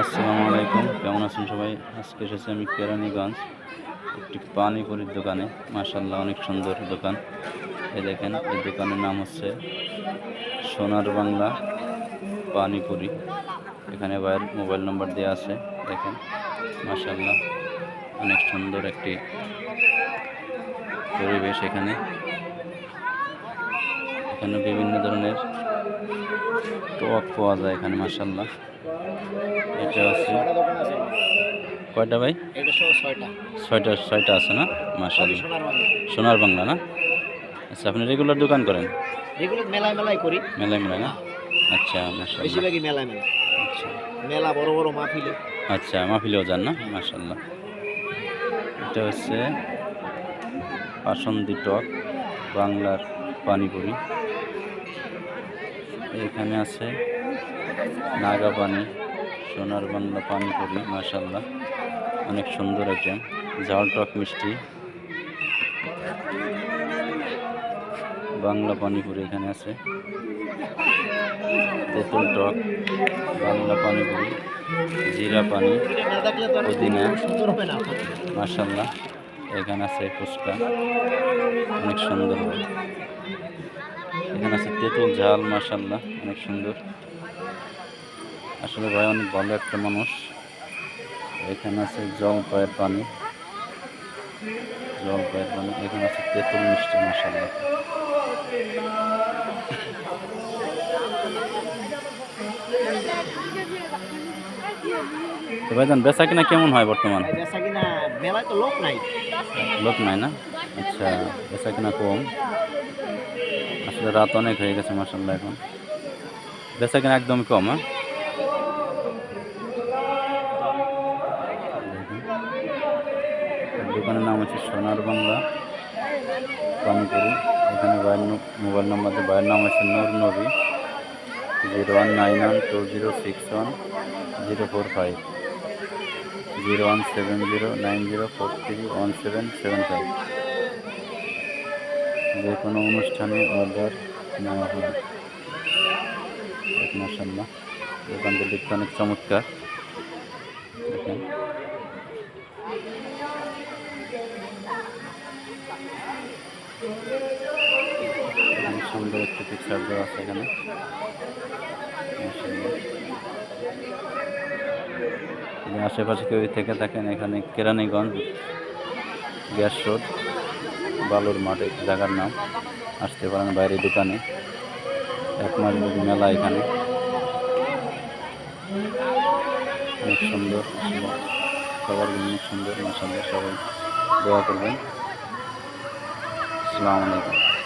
আসসালামু আলাইকুম, কেমন আছেন সবাই? আজকে এসেছি আমি কেরানীগঞ্জ একটি পানিপুরির দোকানে। মাশাআল্লাহ, অনেক সুন্দর দোকান। এই দেখেন, এই দোকানের নাম হচ্ছে সোনার বাংলা পানিপুরি। এখানে ভাইয়ের মোবাইল নম্বর দেওয়া আছে। দেখেন, মাশাআল্লাহ, অনেক সুন্দর একটি পরিবেশ। এখানে বিভিন্ন ধরনের টক পাওয়া যায় এখানে। মাশাআল্লাহ, এটা আছে কয়টা ভাই? ছয়টা আছে না? মাশাআল্লাহ, সোনার বাংলা না? আচ্ছা, আপনি রেগুলার দোকান করেন? মেলায় করি। মেলায় না? আচ্ছা, মাশাআল্লাহ, বেশিরভাগই মেলায়। আচ্ছা মেলা বড় বড় মাহফিলে। আচ্ছা, মাহফিলেও যান না? মাশাআল্লাহ, এটা হচ্ছে বাসন্তী টক বাংলার পানিপুরি। এখানে আছে নাগা পানি সোনার বাংলা পানিপুরি। মাশাআল্লাহ, অনেক সুন্দর আইটেম। ঝাল টক মিষ্টি বাংলা পানিপুরি এখানে আছে। তেঁতুল টক বাংলা পানিপুরি, জিরা পানি, পুদিনা। মাশাআল্লাহ, এখানে আছে ফুচকা, অনেক সুন্দর। এখানে আছে তেঁতুল ঝাল। মাশাআল্লাহ, অনেক সুন্দর। আসলে ভাই অনেক ভালো একটা মানুষ। এখানে আছে জলপাইয়ের পানি। এখানে আছে তেঁতুল মিষ্টি। মাশাআল্লাহ, তো ভাইজান, বেচা কিনা কেমন হয় বর্তমান? লোক নাই না? আচ্ছা, বেচা কিনা কম। আসলে রাত অনেক হয়ে গেছে। মাশাআল্লাহ, এখন বেচা কিনা একদমই কম। হ্যাঁ, দোকানের নাম হচ্ছে সোনার বাংলা পানিপুরি। এখানে ভাইয়ের মোবাইল নম্বর দিয়ে, ভাইয়ের নাম হচ্ছে নূর নবী, 0199206104, 017090431775। যে কোনো অনুষ্ঠানে অর্ডার নেওয়া হয়। মাশাআল্লাহ, দোকানটা দেখতে অনেক চমৎকার। দেখেন, সুন্দর একটি পিকচার দেওয়া আছে এখানে। আশেপাশে কেউ থেকে থাকেন, এখানে কেরানীগঞ্জ গ্যাস রোড বালুর মাঠ জায়গার নাম। আসতে পারেন বাইরের দোকানে। এক মাস ব্যাপী মেলা এখানে, অনেক সুন্দর। সবার অনেক সুন্দর। মাশাআল্লাহ, সবাই দোয়া করবেন। আসসালামু আলাইকুম।